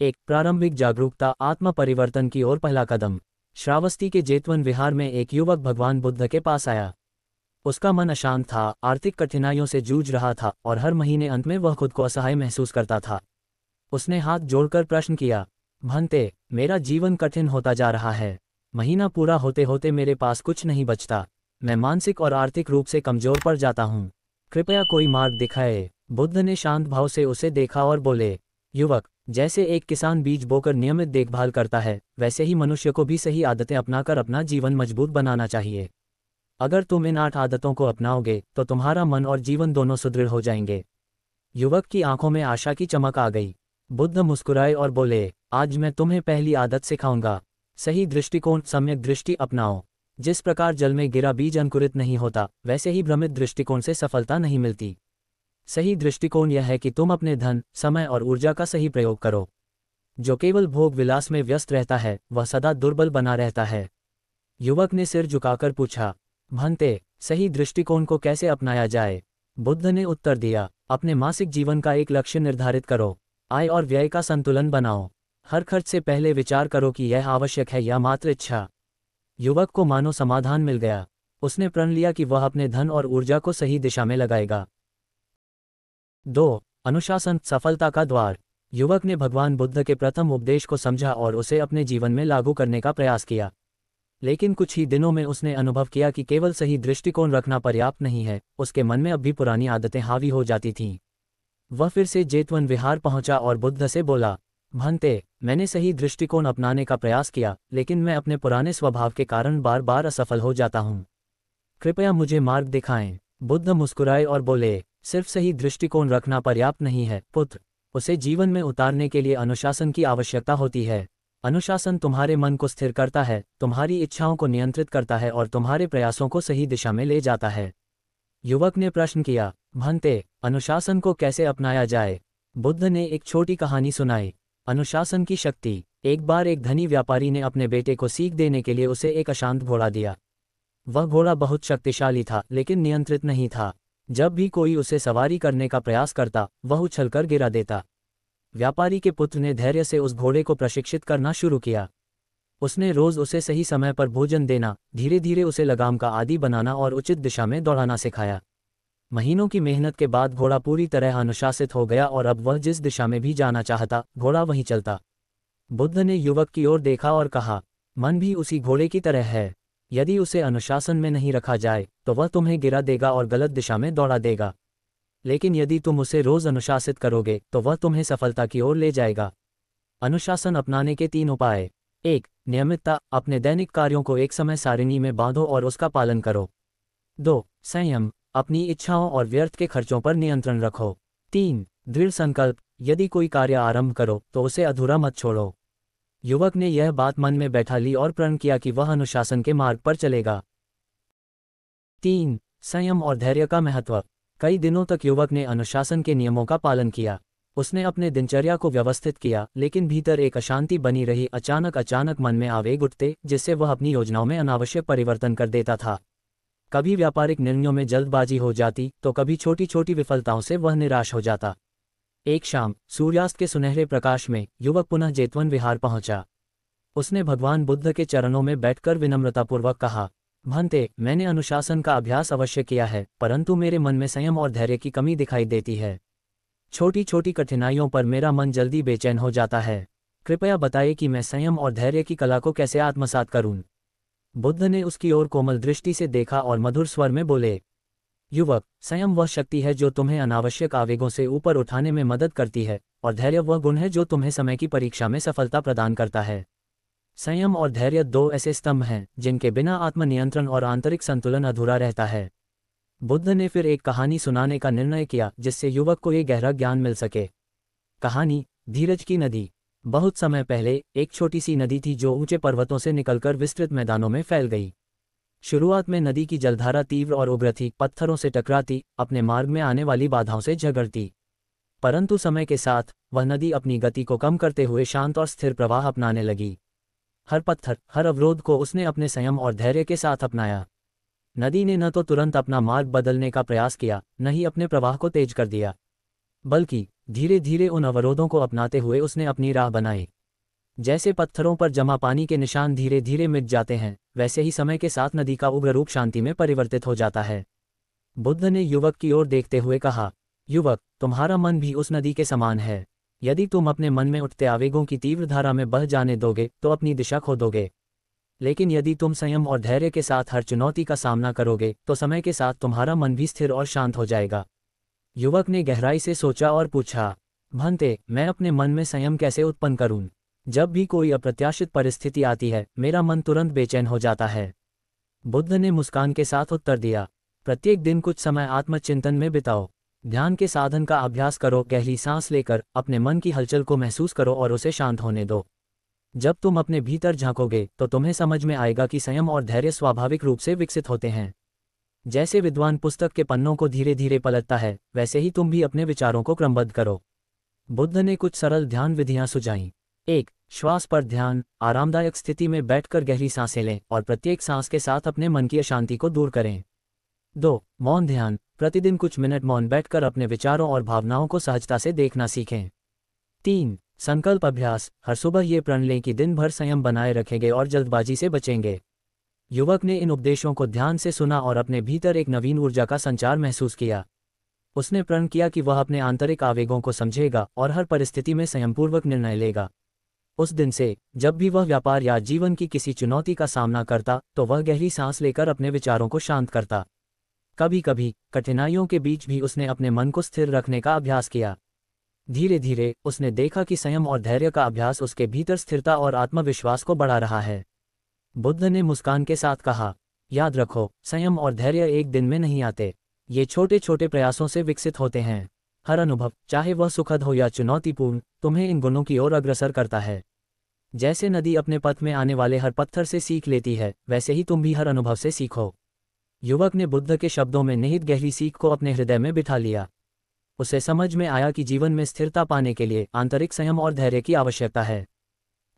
एक प्रारंभिक जागरूकता आत्म परिवर्तन की ओर पहला कदम। श्रावस्ती के जेतवन विहार में एक युवक भगवान बुद्ध के पास आया। उसका मन अशांत था, आर्थिक कठिनाइयों से जूझ रहा था और हर महीने अंत में वह खुद को असहाय महसूस करता था। उसने हाथ जोड़कर प्रश्न किया, भंते, मेरा जीवन कठिन होता जा रहा है। महीना पूरा होते होते मेरे पास कुछ नहीं बचता। मैं मानसिक और आर्थिक रूप से कमजोर पड़ जाता हूँ। कृपया कोई मार्ग दिखाए। बुद्ध ने शांत भाव से उसे देखा और बोले, युवक, जैसे एक किसान बीज बोकर नियमित देखभाल करता है, वैसे ही मनुष्य को भी सही आदतें अपनाकर अपना जीवन मजबूत बनाना चाहिए। अगर तुम इन 8 आदतों को अपनाओगे तो तुम्हारा मन और जीवन दोनों सुदृढ़ हो जाएंगे। युवक की आंखों में आशा की चमक आ गई। बुद्ध मुस्कुराए और बोले, आज मैं तुम्हें पहली आदत सिखाऊंगा। सही दृष्टिकोण, सम्यक दृष्टि अपनाओ। जिस प्रकार जल में गिरा बीज अंकुरित नहीं होता, वैसे ही भ्रमित दृष्टिकोण से सफलता नहीं मिलती। सही दृष्टिकोण यह है कि तुम अपने धन, समय और ऊर्जा का सही प्रयोग करो। जो केवल भोग विलास में व्यस्त रहता है, वह सदा दुर्बल बना रहता है। युवक ने सिर झुकाकर पूछा, भंते, सही दृष्टिकोण को कैसे अपनाया जाए? बुद्ध ने उत्तर दिया, अपने मासिक जीवन का एक लक्ष्य निर्धारित करो। आय और व्यय का संतुलन बनाओ। हर खर्च से पहले विचार करो कि यह आवश्यक है या मात्र इच्छा। युवक को मानो समाधान मिल गया। उसने प्रण लिया कि वह अपने धन और ऊर्जा को सही दिशा में लगाएगा। 2. अनुशासन, सफलता का द्वार। युवक ने भगवान बुद्ध के प्रथम उपदेश को समझा और उसे अपने जीवन में लागू करने का प्रयास किया। लेकिन कुछ ही दिनों में उसने अनुभव किया कि केवल सही दृष्टिकोण रखना पर्याप्त नहीं है। उसके मन में अब भी पुरानी आदतें हावी हो जाती थीं। वह फिर से जेतवन विहार पहुंचा और बुद्ध से बोला, भंते, मैंने सही दृष्टिकोण अपनाने का प्रयास किया, लेकिन मैं अपने पुराने स्वभाव के कारण बार बार असफल हो जाता हूँ। कृपया मुझे मार्ग दिखाएं। बुद्ध मुस्कुराए और बोले, सिर्फ सही दृष्टिकोण रखना पर्याप्त नहीं है पुत्र। उसे जीवन में उतारने के लिए अनुशासन की आवश्यकता होती है। अनुशासन तुम्हारे मन को स्थिर करता है, तुम्हारी इच्छाओं को नियंत्रित करता है और तुम्हारे प्रयासों को सही दिशा में ले जाता है। युवक ने प्रश्न किया, भंते, अनुशासन को कैसे अपनाया जाए? बुद्ध ने एक छोटी कहानी सुनाई। अनुशासन की शक्ति। एक बार एक धनी व्यापारी ने अपने बेटे को सीख देने के लिए उसे एक अशांत घोड़ा दिया। वह घोड़ा बहुत शक्तिशाली था, लेकिन नियंत्रित नहीं था। जब भी कोई उसे सवारी करने का प्रयास करता, वह उछलकर गिरा देता। व्यापारी के पुत्र ने धैर्य से उस घोड़े को प्रशिक्षित करना शुरू किया। उसने रोज उसे सही समय पर भोजन देना, धीरे धीरे उसे लगाम का आदी बनाना और उचित दिशा में दौड़ाना सिखाया। महीनों की मेहनत के बाद घोड़ा पूरी तरह अनुशासित हो गया और अब वह जिस दिशा में भी जाना चाहता, घोड़ा वहीं चलता। बुद्ध ने युवक की ओर देखा और कहा, मन भी उसी घोड़े की तरह है। यदि उसे अनुशासन में नहीं रखा जाए तो वह तुम्हें गिरा देगा और गलत दिशा में दौड़ा देगा। लेकिन यदि तुम उसे रोज अनुशासित करोगे तो वह तुम्हें सफलता की ओर ले जाएगा। अनुशासन अपनाने के 3 उपाय। 1. नियमितता, अपने दैनिक कार्यों को एक समय सारिणी में बांधो और उसका पालन करो। 2. संयम, अपनी इच्छाओं और व्यर्थ के खर्चों पर नियंत्रण रखो। 3. दृढ़ संकल्प, यदि कोई कार्य आरंभ करो तो उसे अधूरा मत छोड़ो। युवक ने यह बात मन में बैठा ली और प्रण किया कि वह अनुशासन के मार्ग पर चलेगा। 3. संयम और धैर्य का महत्व। कई दिनों तक युवक ने अनुशासन के नियमों का पालन किया। उसने अपने दिनचर्या को व्यवस्थित किया, लेकिन भीतर एक अशांति बनी रही। अचानक मन में आवेग उठते, जिससे वह अपनी योजनाओं में अनावश्यक परिवर्तन कर देता था। कभी व्यापारिक निर्णयों में जल्दबाजी हो जाती, तो कभी छोटी छोटी विफलताओं से वह निराश हो जाता। एक शाम, सूर्यास्त के सुनहरे प्रकाश में, युवक पुनः जेतवन विहार पहुंचा। उसने भगवान बुद्ध के चरणों में बैठकर विनम्रतापूर्वक कहा, भंते, मैंने अनुशासन का अभ्यास अवश्य किया है, परंतु मेरे मन में संयम और धैर्य की कमी दिखाई देती है। छोटी छोटी कठिनाइयों पर मेरा मन जल्दी बेचैन हो जाता है। कृपया बताइए कि मैं संयम और धैर्य की कला को कैसे आत्मसात करूं। बुद्ध ने उसकी ओर कोमल दृष्टि से देखा और मधुर स्वर में बोले, युवक, संयम वह शक्ति है जो तुम्हें अनावश्यक आवेगों से ऊपर उठाने में मदद करती है, और धैर्य वह गुण है जो तुम्हें समय की परीक्षा में सफलता प्रदान करता है। संयम और धैर्य 2 ऐसे स्तंभ हैं जिनके बिना आत्मनियंत्रण और आंतरिक संतुलन अधूरा रहता है। बुद्ध ने फिर एक कहानी सुनाने का निर्णय किया, जिससे युवक को ये गहरा ज्ञान मिल सके। कहानी, धीरज की नदी। बहुत समय पहले एक छोटी सी नदी थी जो ऊंचे पर्वतों से निकलकर विस्तृत मैदानों में फैल गई। शुरुआत में नदी की जलधारा तीव्र और उग्र थी, पत्थरों से टकराती, अपने मार्ग में आने वाली बाधाओं से झगड़ती। परंतु समय के साथ वह नदी अपनी गति को कम करते हुए शांत और स्थिर प्रवाह अपनाने लगी। हर पत्थर, हर अवरोध को उसने अपने संयम और धैर्य के साथ अपनाया। नदी ने न तो तुरंत अपना मार्ग बदलने का प्रयास किया, न ही अपने प्रवाह को तेज कर दिया। बल्कि धीरे धीरे उन अवरोधों को अपनाते हुए उसने अपनी राह बनाई। जैसे पत्थरों पर जमा पानी के निशान धीरे धीरे मिट जाते हैं, वैसे ही समय के साथ नदी का उग्र रूप शांति में परिवर्तित हो जाता है। बुद्ध ने युवक की ओर देखते हुए कहा, युवक, तुम्हारा मन भी उस नदी के समान है। यदि तुम अपने मन में उठते आवेगों की तीव्र धारा में बह जाने दोगे तो अपनी दिशा खो दोगे। लेकिन यदि तुम संयम और धैर्य के साथ हर चुनौती का सामना करोगे तो समय के साथ तुम्हारा मन भी स्थिर और शांत हो जाएगा। युवक ने गहराई से सोचा और पूछा, भंते, मैं अपने मन में संयम कैसे उत्पन्न करूं? जब भी कोई अप्रत्याशित परिस्थिति आती है, मेरा मन तुरंत बेचैन हो जाता है। बुद्ध ने मुस्कान के साथ उत्तर दिया, प्रत्येक दिन कुछ समय आत्मचिंतन में बिताओ। ध्यान के साधन का अभ्यास करो, गहरी सांस लेकर अपने मन की हलचल को महसूस करो और उसे शांत होने दो। जब तुम अपने भीतर झांकोगे तो तुम्हें समझ में आएगा कि संयम और धैर्य स्वाभाविक रूप से विकसित होते हैं। जैसे विद्वान पुस्तक के पन्नों को धीरे धीरे पलटता है, वैसे ही तुम भी अपने विचारों को क्रमबद्ध करो। बुद्ध ने कुछ सरल ध्यान विधियां सुझाईं। 1. श्वास पर ध्यान। आरामदायक स्थिति में बैठकर गहरी सांसें लें और प्रत्येक सांस के साथ अपने मन की अशांति को दूर करें। 2. मौन ध्यान। प्रतिदिन कुछ मिनट मौन बैठकर अपने विचारों और भावनाओं को सहजता से देखना सीखें। 3. संकल्प अभ्यास। हर सुबह ये प्रण लें कि दिन भर संयम बनाए रखेंगे और जल्दबाजी से बचेंगे। युवक ने इन उपदेशों को ध्यान से सुना और अपने भीतर एक नवीन ऊर्जा का संचार महसूस किया। उसने प्रण किया कि वह अपने आंतरिक आवेगों को समझेगा और हर परिस्थिति में संयमपूर्वक निर्णय लेगा। उस दिन से जब भी वह व्यापार या जीवन की किसी चुनौती का सामना करता तो वह गहरी सांस लेकर अपने विचारों को शांत करता। कभी कभी कठिनाइयों के बीच भी उसने अपने मन को स्थिर रखने का अभ्यास किया। धीरे धीरे उसने देखा कि संयम और धैर्य का अभ्यास उसके भीतर स्थिरता और आत्मविश्वास को बढ़ा रहा है। बुद्ध ने मुस्कान के साथ कहा, याद रखो, संयम और धैर्य एक दिन में नहीं आते। ये छोटे छोटे प्रयासों से विकसित होते हैं। हर अनुभव, चाहे वह सुखद हो या चुनौतीपूर्ण, तुम्हें इन गुणों की ओर अग्रसर करता है। जैसे नदी अपने पथ में आने वाले हर पत्थर से सीख लेती है, वैसे ही तुम भी हर अनुभव से सीखो। युवक ने बुद्ध के शब्दों में निहित गहरी सीख को अपने हृदय में बिठा लिया। उसे समझ में आया कि जीवन में स्थिरता पाने के लिए आंतरिक संयम और धैर्य की आवश्यकता है।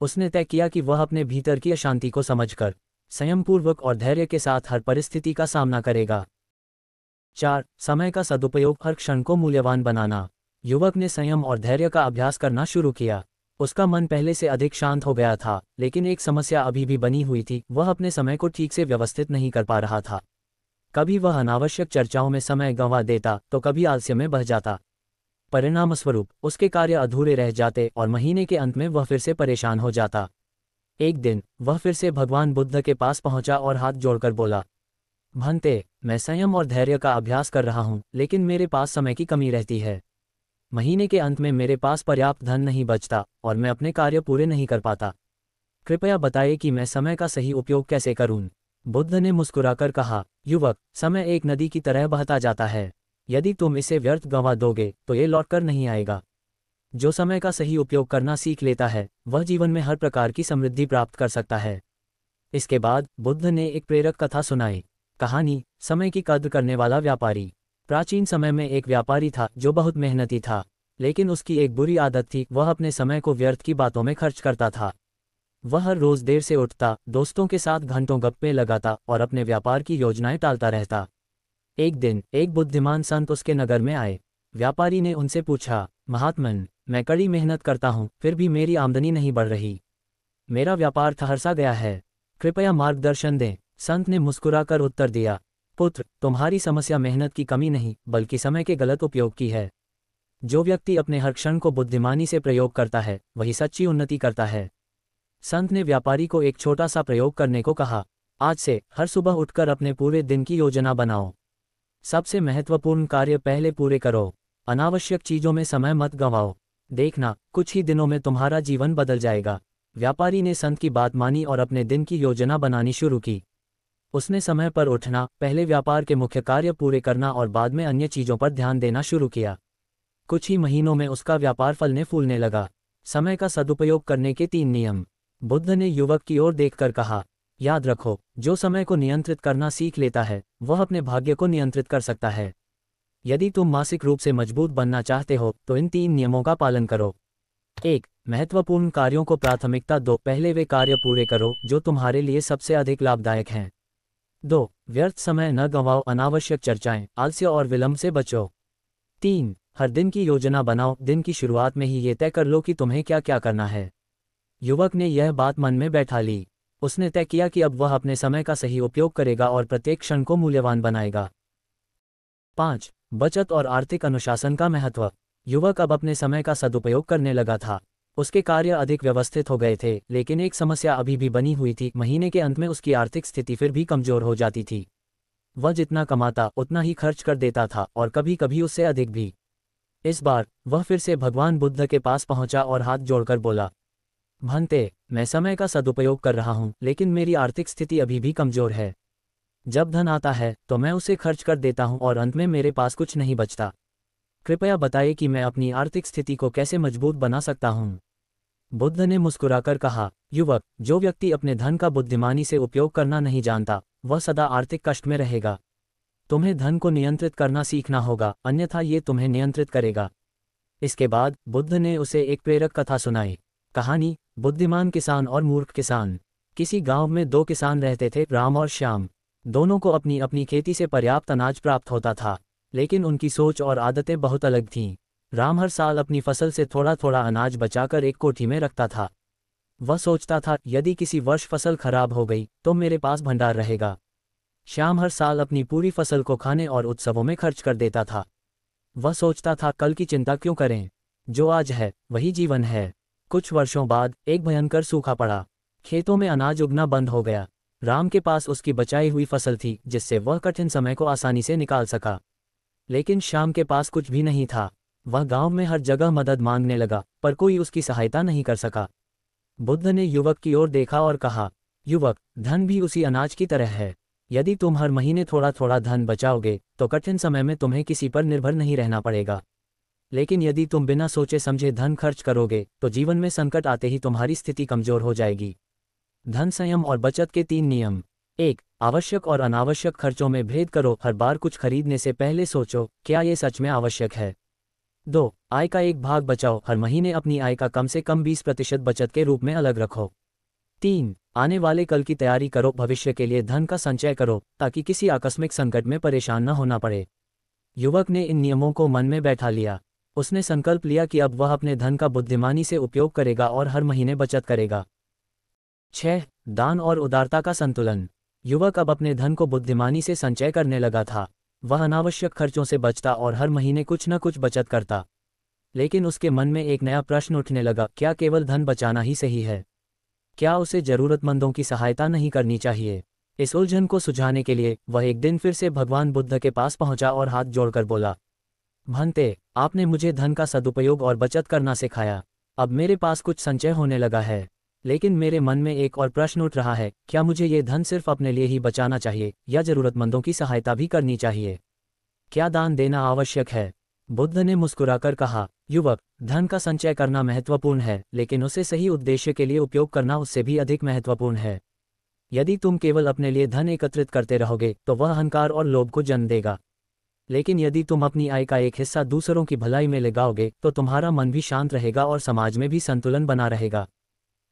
उसने तय किया कि वह अपने भीतर की अशांति को समझकर संयमपूर्वक और धैर्य के साथ हर परिस्थिति का सामना करेगा। 4. समय का सदुपयोग। हर क्षण को मूल्यवान बनाना। युवक ने संयम और धैर्य का अभ्यास करना शुरू किया। उसका मन पहले से अधिक शांत हो गया था, लेकिन एक समस्या अभी भी बनी हुई थी, वह अपने समय को ठीक से व्यवस्थित नहीं कर पा रहा था। कभी वह अनावश्यक चर्चाओं में समय गंवा देता तो कभी आलस्य में बह जाता। परिणामस्वरूप उसके कार्य अधूरे रह जाते और महीने के अंत में वह फिर से परेशान हो जाता। एक दिन वह फिर से भगवान बुद्ध के पास पहुंचा और हाथ जोड़कर बोला, भंते, मैं संयम और धैर्य का अभ्यास कर रहा हूं, लेकिन मेरे पास समय की कमी रहती है। महीने के अंत में मेरे पास पर्याप्त धन नहीं बचता और मैं अपने कार्य पूरे नहीं कर पाता। कृपया बताइए कि मैं समय का सही उपयोग कैसे करूं। बुद्ध ने मुस्कुराकर कहा, युवक, समय एक नदी की तरह बहता जाता है। यदि तुम इसे व्यर्थ गंवा दोगे तो ये लौटकर नहीं आएगा। जो समय का सही उपयोग करना सीख लेता है, वह जीवन में हर प्रकार की समृद्धि प्राप्त कर सकता है। इसके बाद बुद्ध ने एक प्रेरक कथा सुनाई। कहानी, समय की कद्र करने वाला व्यापारी। प्राचीन समय में एक व्यापारी था जो बहुत मेहनती था, लेकिन उसकी एक बुरी आदत थी, वह अपने समय को व्यर्थ की बातों में खर्च करता था। वह हर रोज देर से उठता, दोस्तों के साथ घंटों गप्पे लगाता और अपने व्यापार की योजनाएं टालता रहता। एक दिन एक बुद्धिमान संत उसके नगर में आए। व्यापारी ने उनसे पूछा, महात्मन, मैं कड़ी मेहनत करता हूँ, फिर भी मेरी आमदनी नहीं बढ़ रही। मेरा व्यापार ठहर गया है, कृपया मार्गदर्शन दें। संत ने मुस्कुराकर उत्तर दिया, पुत्र, तुम्हारी समस्या मेहनत की कमी नहीं, बल्कि समय के गलत उपयोग की है। जो व्यक्ति अपने हर क्षण को बुद्धिमानी से प्रयोग करता है, वही सच्ची उन्नति करता है। संत ने व्यापारी को एक छोटा सा प्रयोग करने को कहा। आज से हर सुबह उठकर अपने पूरे दिन की योजना बनाओ। सबसे महत्वपूर्ण कार्य पहले पूरे करो। अनावश्यक चीजों में समय मत गंवाओ। देखना, कुछ ही दिनों में तुम्हारा जीवन बदल जाएगा। व्यापारी ने संत की बात मानी और अपने दिन की योजना बनानी शुरू की। उसने समय पर उठना, पहले व्यापार के मुख्य कार्य पूरे करना और बाद में अन्य चीजों पर ध्यान देना शुरू किया। कुछ ही महीनों में उसका व्यापार फलने फूलने लगा। समय का सदुपयोग करने के 3 नियम। बुद्ध ने युवक की ओर देखकर कहा, याद रखो, जो समय को नियंत्रित करना सीख लेता है, वह अपने भाग्य को नियंत्रित कर सकता है। यदि तुम मानसिक रूप से मजबूत बनना चाहते हो तो इन 3 नियमों का पालन करो। 1. महत्वपूर्ण कार्यों को प्राथमिकता दो। पहले वे कार्य पूरे करो जो तुम्हारे लिए सबसे अधिक लाभदायक हैं। 2. व्यर्थ समय न गंवाओ। अनावश्यक चर्चाएं, आलस्य और विलंब से बचो। 3. हर दिन की योजना बनाओ, दिन की शुरुआत में ही ये तय कर लो कि तुम्हें क्या क्या करना है। युवक ने यह बात मन में बैठा ली। उसने तय किया कि अब वह अपने समय का सही उपयोग करेगा और प्रत्येक क्षण को मूल्यवान बनाएगा। 5. बचत और आर्थिक अनुशासन का महत्व। युवक अब अपने समय का सदुपयोग करने लगा था। उसके कार्य अधिक व्यवस्थित हो गए थे, लेकिन एक समस्या अभी भी बनी हुई थी। महीने के अंत में उसकी आर्थिक स्थिति फिर भी कमजोर हो जाती थी। वह जितना कमाता उतना ही खर्च कर देता था, और कभी कभी उससे अधिक भी। इस बार वह फिर से भगवान बुद्ध के पास पहुंचा और हाथ जोड़कर बोला, भंते, मैं समय का सदुपयोग कर रहा हूं, लेकिन मेरी आर्थिक स्थिति अभी भी कमजोर है। जब धन आता है तो मैं उसे खर्च कर देता हूं और अंत में मेरे पास कुछ नहीं बचता। कृपया बताइए कि मैं अपनी आर्थिक स्थिति को कैसे मजबूत बना सकता हूं। बुद्ध ने मुस्कुराकर कहा, युवक, जो व्यक्ति अपने धन का बुद्धिमानी से उपयोग करना नहीं जानता, वह सदा आर्थिक कष्ट में रहेगा। तुम्हें धन को नियंत्रित करना सीखना होगा, अन्यथा ये तुम्हें नियंत्रित करेगा। इसके बाद बुद्ध ने उसे एक प्रेरक कथा सुनाई। कहानी, बुद्धिमान किसान और मूर्ख किसान। किसी गांव में दो किसान रहते थे, राम और श्याम। दोनों को अपनी अपनी खेती से पर्याप्त अनाज प्राप्त होता था, लेकिन उनकी सोच और आदतें बहुत अलग थीं। राम हर साल अपनी फसल से थोड़ा थोड़ा अनाज बचाकर एक कोठी में रखता था। वह सोचता था, यदि किसी वर्ष फसल खराब हो गई तो मेरे पास भंडार रहेगा। श्याम हर साल अपनी पूरी फसल को खाने और उत्सवों में खर्च कर देता था। वह सोचता था, कल की चिंता क्यों करें, जो आज है वही जीवन है। कुछ वर्षों बाद एक भयंकर सूखा पड़ा। खेतों में अनाज उगना बंद हो गया। राम के पास उसकी बचाई हुई फसल थी, जिससे वह कठिन समय को आसानी से निकाल सका। लेकिन श्याम के पास कुछ भी नहीं था। वह गांव में हर जगह मदद मांगने लगा, पर कोई उसकी सहायता नहीं कर सका। बुद्ध ने युवक की ओर देखा और कहा, युवक, धन भी उसी अनाज की तरह है। यदि तुम हर महीने थोड़ा थोड़ा धन बचाओगे तो कठिन समय में तुम्हें किसी पर निर्भर नहीं रहना पड़ेगा। लेकिन यदि तुम बिना सोचे समझे धन खर्च करोगे तो जीवन में संकट आते ही तुम्हारी स्थिति कमजोर हो जाएगी। धन संयम और बचत के 3 नियम। 1. आवश्यक और अनावश्यक खर्चों में भेद करो। हर बार कुछ खरीदने से पहले सोचो, क्या ये सच में आवश्यक है। 2. आय का एक भाग बचाओ। हर महीने अपनी आय का कम से कम 20% बचत के रूप में अलग रखो। 3. आने वाले कल की तैयारी करो। भविष्य के लिए धन का संचय करो, ताकि किसी आकस्मिक संकट में परेशान न होना पड़े। युवक ने इन नियमों को मन में बैठा लिया। उसने संकल्प लिया कि अब वह अपने धन का बुद्धिमानी से उपयोग करेगा और हर महीने बचत करेगा। 6. दान और उदारता का संतुलन। युवक अब अपने धन को बुद्धिमानी से संचय करने लगा था। वह अनावश्यक खर्चों से बचता और हर महीने कुछ न कुछ बचत करता। लेकिन उसके मन में एक नया प्रश्न उठने लगा, क्या केवल धन बचाना ही सही है? क्या उसे जरूरतमंदों की सहायता नहीं करनी चाहिए? इस उलझन को सुलझाने के लिए वह एक दिन फिर से भगवान बुद्ध के पास पहुंचा और हाथ जोड़कर बोला, भंते, आपने मुझे धन का सदुपयोग और बचत करना सिखाया। अब मेरे पास कुछ संचय होने लगा है, लेकिन मेरे मन में एक और प्रश्न उठ रहा है, क्या मुझे ये धन सिर्फ अपने लिए ही बचाना चाहिए या जरूरतमंदों की सहायता भी करनी चाहिए? क्या दान देना आवश्यक है? बुद्ध ने मुस्कुराकर कहा, युवक, धन का संचय करना महत्वपूर्ण है, लेकिन उसे सही उद्देश्य के लिए उपयोग करना उससे भी अधिक महत्वपूर्ण है। यदि तुम केवल अपने लिए धन एकत्रित करते रहोगे तो वह अहंकार और लोभ को जन्म देगा। लेकिन यदि तुम अपनी आय का एक हिस्सा दूसरों की भलाई में लगाओगे तो तुम्हारा मन भी शांत रहेगा और समाज में भी संतुलन बना रहेगा।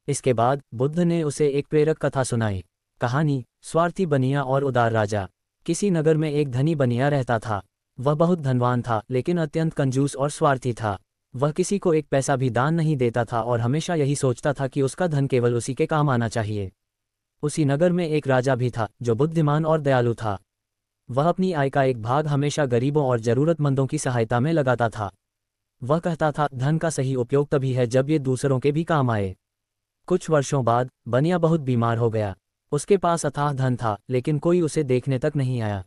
इसके बाद बुद्ध ने उसे एक प्रेरक कथा सुनाई। कहानी, स्वार्थी बनिया और उदार राजा। किसी नगर में एक धनी बनिया रहता था। वह बहुत धनवान था, लेकिन अत्यंत कंजूस और स्वार्थी था। वह किसी को एक पैसा भी दान नहीं देता था और हमेशा यही सोचता था कि उसका धन केवल उसी के काम आना चाहिए। उसी नगर में एक राजा भी था जो बुद्धिमान और दयालु था। वह अपनी आय का एक भाग हमेशा गरीबों और जरूरतमंदों की सहायता में लगाता था। वह कहता था, धन का सही उपयोग तभी है जब ये दूसरों के भी काम आए। कुछ वर्षों बाद बनिया बहुत बीमार हो गया। उसके पास अथाह धन था, लेकिन कोई उसे देखने तक नहीं आया।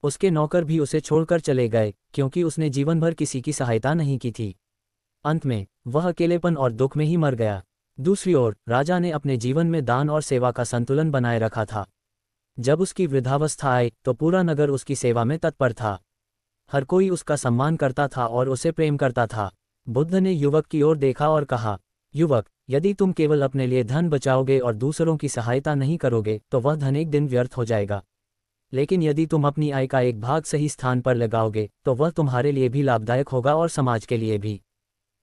उसके नौकर भी उसे छोड़कर चले गए, क्योंकि उसने जीवन भर किसी की सहायता नहीं की थी। अंत में वह अकेलेपन और दुख में ही मर गया। दूसरी ओर राजा ने अपने जीवन में दान और सेवा का संतुलन बनाए रखा था। जब उसकी वृद्धावस्था आई तो पूरा नगर उसकी सेवा में तत्पर था। हर कोई उसका सम्मान करता था और उसे प्रेम करता था। बुद्ध ने युवक की ओर देखा और कहा, युवक, यदि तुम केवल अपने लिए धन बचाओगे और दूसरों की सहायता नहीं करोगे तो वह धन एक दिन व्यर्थ हो जाएगा। लेकिन यदि तुम अपनी आय का एक भाग सही स्थान पर लगाओगे तो वह तुम्हारे लिए भी लाभदायक होगा और समाज के लिए भी।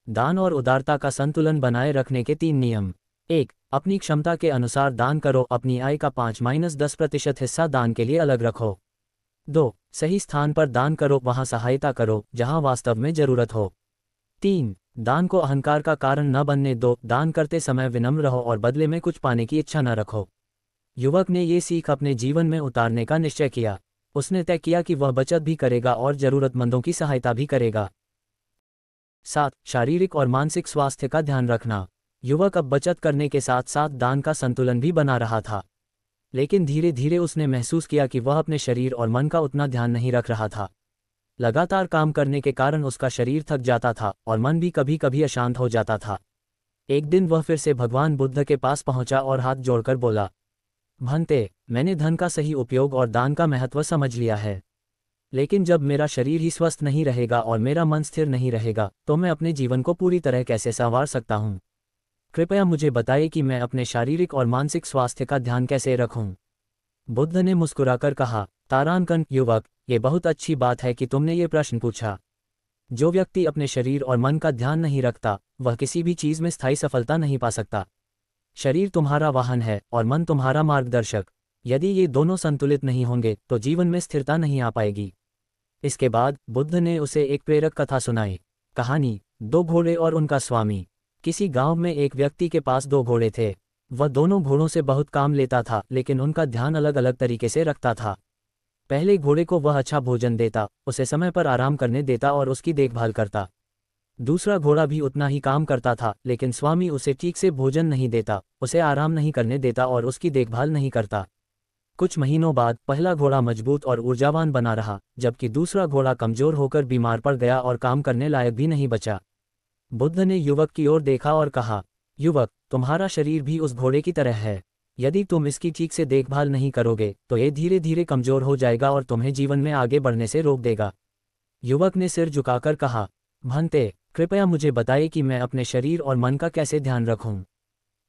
दान और उदारता का संतुलन बनाए रखने के 3 नियम। 1. अपनी क्षमता के अनुसार दान करो। अपनी आय का 5-10% हिस्सा दान के लिए अलग रखो। 2. सही स्थान पर दान करो, वहां सहायता करो जहां वास्तव में जरूरत हो। 3. दान को अहंकार का कारण न बनने दो, दान करते समय विनम्र रहो और बदले में कुछ पाने की इच्छा न रखो। युवक ने ये सीख अपने जीवन में उतारने का निश्चय किया। उसने तय किया कि वह बचत भी करेगा और जरूरतमंदों की सहायता भी करेगा। 7. शारीरिक और मानसिक स्वास्थ्य का ध्यान रखना। युवक अब बचत करने के साथ साथ दान का संतुलन भी बना रहा था, लेकिन धीरे धीरे उसने महसूस किया कि वह अपने शरीर और मन का उतना ध्यान नहीं रख रहा था। लगातार काम करने के कारण उसका शरीर थक जाता था और मन भी कभी कभी अशांत हो जाता था। एक दिन वह फिर से भगवान बुद्ध के पास पहुंचा और हाथ जोड़कर बोला, भंते, मैंने धन का सही उपयोग और दान का महत्व समझ लिया है, लेकिन जब मेरा शरीर ही स्वस्थ नहीं रहेगा और मेरा मन स्थिर नहीं रहेगा तो मैं अपने जीवन को पूरी तरह कैसे संवार सकता हूँ। कृपया मुझे बताइए कि मैं अपने शारीरिक और मानसिक स्वास्थ्य का ध्यान कैसे रखूं। बुद्ध ने मुस्कुराकर कहा, तारानकन युवक, ये बहुत अच्छी बात है कि तुमने ये प्रश्न पूछा। जो व्यक्ति अपने शरीर और मन का ध्यान नहीं रखता वह किसी भी चीज में स्थायी सफलता नहीं पा सकता। शरीर तुम्हारा वाहन है और मन तुम्हारा मार्गदर्शक। यदि ये दोनों संतुलित नहीं होंगे तो जीवन में स्थिरता नहीं आ पाएगी। इसके बाद बुद्ध ने उसे एक प्रेरक कथा सुनाई। कहानी, 2 घोड़े और उनका स्वामी। किसी गांव में एक व्यक्ति के पास 2 घोड़े थे। वह दोनों घोड़ों से बहुत काम लेता था, लेकिन उनका ध्यान अलग अलग तरीके से रखता था। पहले घोड़े को वह अच्छा भोजन देता, उसे समय पर आराम करने देता और उसकी देखभाल करता। दूसरा घोड़ा भी उतना ही काम करता था, लेकिन स्वामी उसे ठीक से भोजन नहीं देता, उसे आराम नहीं करने देता और उसकी देखभाल नहीं करता। कुछ महीनों बाद पहला घोड़ा मजबूत और ऊर्जावान बना रहा, जबकि दूसरा घोड़ा कमजोर होकर बीमार पड़ गया और काम करने लायक भी नहीं बचा। बुद्ध ने युवक की ओर देखा और कहा, युवक, तुम्हारा शरीर भी उस घोड़े की तरह है। यदि तुम इसकी ठीक से देखभाल नहीं करोगे तो ये धीरे धीरे कमजोर हो जाएगा और तुम्हें जीवन में आगे बढ़ने से रोक देगा। युवक ने सिर झुकाकर कहा, भंते, कृपया मुझे बताइए कि मैं अपने शरीर और मन का कैसे ध्यान रखूं।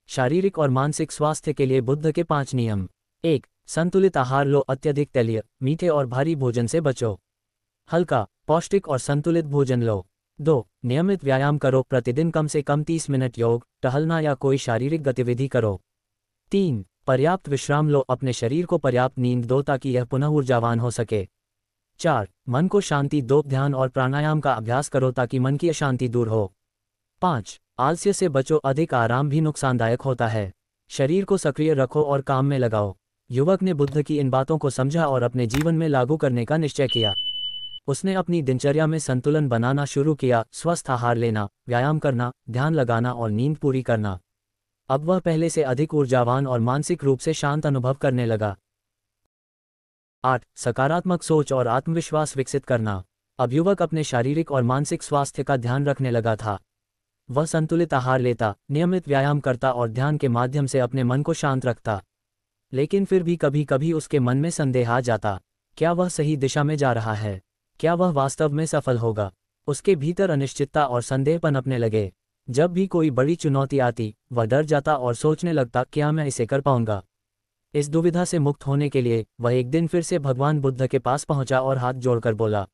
शारीरिक और मानसिक स्वास्थ्य के लिए बुद्ध के 5 नियम। 1. संतुलित आहार लो, अत्यधिक तैलीय, मीठे और भारी भोजन से बचो। हल्का, पौष्टिक और संतुलित भोजन लो। 2. नियमित व्यायाम करो, प्रतिदिन कम से कम 30 मिनट योग, टहलना या कोई शारीरिक गतिविधि करो। 3. पर्याप्त विश्राम लो, अपने शरीर को पर्याप्त नींद दो ताकि यह पुनः ऊर्जावान हो सके। 4. मन को शांति दो, ध्यान और प्राणायाम का अभ्यास करो ताकि मन की अशांति दूर हो। 5. आलस्य से बचो, अधिक आराम भी नुकसानदायक होता है। शरीर को सक्रिय रखो और काम में लगाओ। युवक ने बुद्ध की इन बातों को समझा और अपने जीवन में लागू करने का निश्चय किया। उसने अपनी दिनचर्या में संतुलन बनाना शुरू किया, स्वस्थ आहार लेना, व्यायाम करना, ध्यान लगाना और नींद पूरी करना। अब वह पहले से अधिक ऊर्जावान और मानसिक रूप से शांत अनुभव करने लगा। 8. सकारात्मक सोच और आत्मविश्वास विकसित करना। अब युवक अपने शारीरिक और मानसिक स्वास्थ्य का ध्यान रखने लगा था। वह संतुलित आहार लेता, नियमित व्यायाम करता और ध्यान के माध्यम से अपने मन को शांत रखता। लेकिन फिर भी कभी कभी उसके मन में संदेह आ जाता। क्या वह सही दिशा में जा रहा है? क्या वह वास्तव में सफल होगा? उसके भीतर अनिश्चितता और संदेह पनपने लगे। जब भी कोई बड़ी चुनौती आती वह डर जाता और सोचने लगता, क्या मैं इसे कर पाऊंगा? इस दुविधा से मुक्त होने के लिए वह एक दिन फिर से भगवान बुद्ध के पास पहुंचा और हाथ जोड़कर बोला,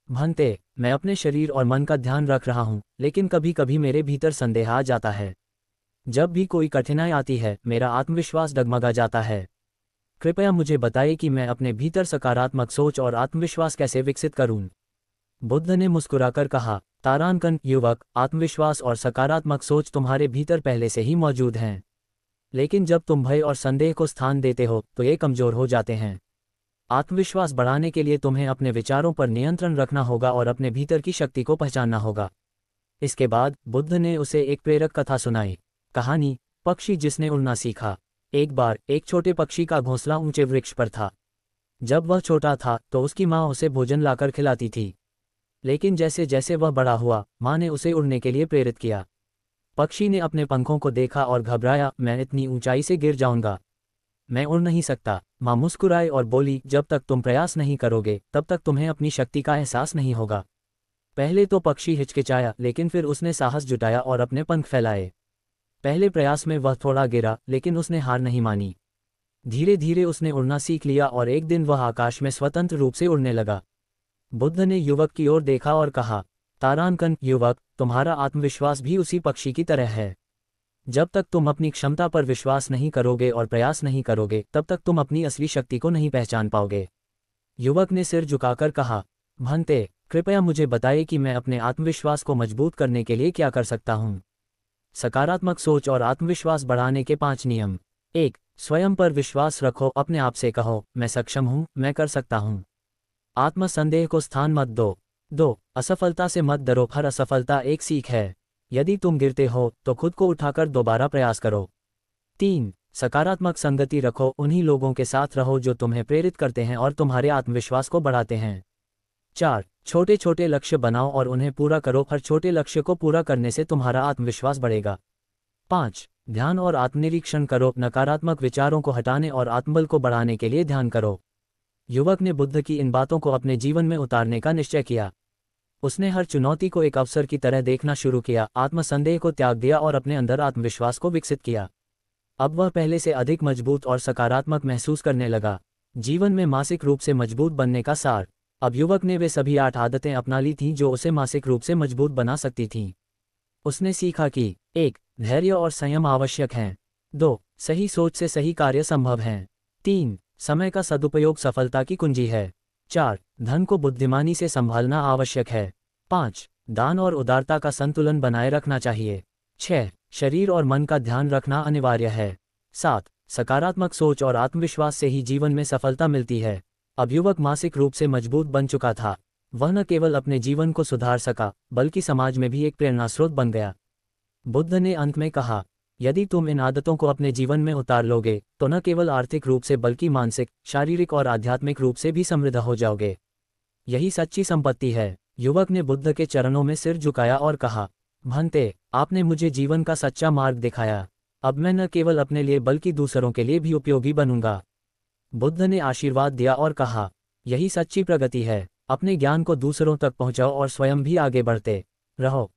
भंते, मैं अपने शरीर और मन का ध्यान रख रहा हूं, लेकिन कभी कभी मेरे भीतर संदेह आ जाता है। जब भी कोई कठिनाई आती है मेरा आत्मविश्वास डगमगा जाता है। कृपया मुझे बताइए कि मैं अपने भीतर सकारात्मक सोच और आत्मविश्वास कैसे विकसित करूं। बुद्ध ने मुस्कुराकर कहा, तारानकन युवक, आत्मविश्वास और सकारात्मक सोच तुम्हारे भीतर पहले से ही मौजूद हैं, लेकिन जब तुम भय और संदेह को स्थान देते हो तो ये कमजोर हो जाते हैं। आत्मविश्वास बढ़ाने के लिए तुम्हें अपने विचारों पर नियंत्रण रखना होगा और अपने भीतर की शक्ति को पहचानना होगा। इसके बाद बुद्ध ने उसे एक प्रेरक कथा सुनाई। कहानी, पक्षी जिसने उड़ना सीखा। एक बार एक छोटे पक्षी का घोंसला ऊंचे वृक्ष पर था। जब वह छोटा था तो उसकी माँ उसे भोजन लाकर खिलाती थी, लेकिन जैसे जैसे वह बड़ा हुआ माँ ने उसे उड़ने के लिए प्रेरित किया। पक्षी ने अपने पंखों को देखा और घबराया, मैं इतनी ऊंचाई से गिर जाऊंगा, मैं उड़ नहीं सकता। माँ मुस्कुराई और बोली, जब तक तुम प्रयास नहीं करोगे तब तक तुम्हें अपनी शक्ति का एहसास नहीं होगा। पहले तो पक्षी हिचकिचाया, लेकिन फिर उसने साहस जुटाया और अपने पंख फैलाए। पहले प्रयास में वह थोड़ा गिरा, लेकिन उसने हार नहीं मानी। धीरे धीरे उसने उड़ना सीख लिया और एक दिन वह आकाश में स्वतंत्र रूप से उड़ने लगा। बुद्ध ने युवक की ओर देखा और कहा, तारानकन युवक, तुम्हारा आत्मविश्वास भी उसी पक्षी की तरह है। जब तक तुम अपनी क्षमता पर विश्वास नहीं करोगे और प्रयास नहीं करोगे तब तक तुम अपनी असली शक्ति को नहीं पहचान पाओगे। युवक ने सिर झुकाकर कहा, भंते, कृपया मुझे बताइए कि मैं अपने आत्मविश्वास को मजबूत करने के लिए क्या कर सकता हूँ। सकारात्मक सोच और आत्मविश्वास बढ़ाने के 5 नियम। 1. स्वयं पर विश्वास रखो, अपने आप से कहो, मैं सक्षम हूँ, मैं कर सकता हूँ। आत्मसंदेह को स्थान मत दो। 2. असफलता से मत डरो, हर असफलता एक सीख है। यदि तुम गिरते हो तो खुद को उठाकर दोबारा प्रयास करो। 3. सकारात्मक संगति रखो, उन्हीं लोगों के साथ रहो जो तुम्हें प्रेरित करते हैं और तुम्हारे आत्मविश्वास को बढ़ाते हैं। 4. छोटे छोटे लक्ष्य बनाओ और उन्हें पूरा करो, हर छोटे लक्ष्य को पूरा करने से तुम्हारा आत्मविश्वास बढ़ेगा। 5. ध्यान और आत्मनिरीक्षण करो, नकारात्मक विचारों को हटाने और आत्मबल को बढ़ाने के लिए ध्यान करो। युवक ने बुद्ध की इन बातों को अपने जीवन में उतारने का निश्चय किया। उसने हर चुनौती को एक अवसर की तरह देखना शुरू किया, आत्मसंदेह को त्याग दिया और अपने अंदर आत्मविश्वास को विकसित किया। अब वह पहले से अधिक मजबूत और सकारात्मक महसूस करने लगा। जीवन में मानसिक रूप से मजबूत बनने का सार। अब युवक ने वे सभी 8 आदतें अपना ली थीं जो उसे मानसिक रूप से मजबूत बना सकती थीं। उसने सीखा कि 1. धैर्य और संयम आवश्यक हैं। 2. सही सोच से सही कार्य संभव हैं। 3. समय का सदुपयोग सफलता की कुंजी है। 4. धन को बुद्धिमानी से संभालना आवश्यक है। 5. दान और उदारता का संतुलन बनाए रखना चाहिए। 6. शरीर और मन का ध्यान रखना अनिवार्य है। 7. सकारात्मक सोच और आत्मविश्वास से ही जीवन में सफलता मिलती है। अब युवक मानसिक रूप से मजबूत बन चुका था। वह न केवल अपने जीवन को सुधार सका, बल्कि समाज में भी एक प्रेरणास्रोत बन गया। बुद्ध ने अंत में कहा, यदि तुम इन आदतों को अपने जीवन में उतार लोगे तो न केवल आर्थिक रूप से बल्कि मानसिक, शारीरिक और आध्यात्मिक रूप से भी समृद्ध हो जाओगे। यही सच्ची संपत्ति है। युवक ने बुद्ध के चरणों में सिर झुकाया और कहा, भंते, आपने मुझे जीवन का सच्चा मार्ग दिखाया। अब मैं न केवल अपने लिए बल्कि दूसरों के लिए भी उपयोगी बनूंगा। बुद्ध ने आशीर्वाद दिया और कहा, यही सच्ची प्रगति है। अपने ज्ञान को दूसरों तक पहुंचाओ और स्वयं भी आगे बढ़ते रहो।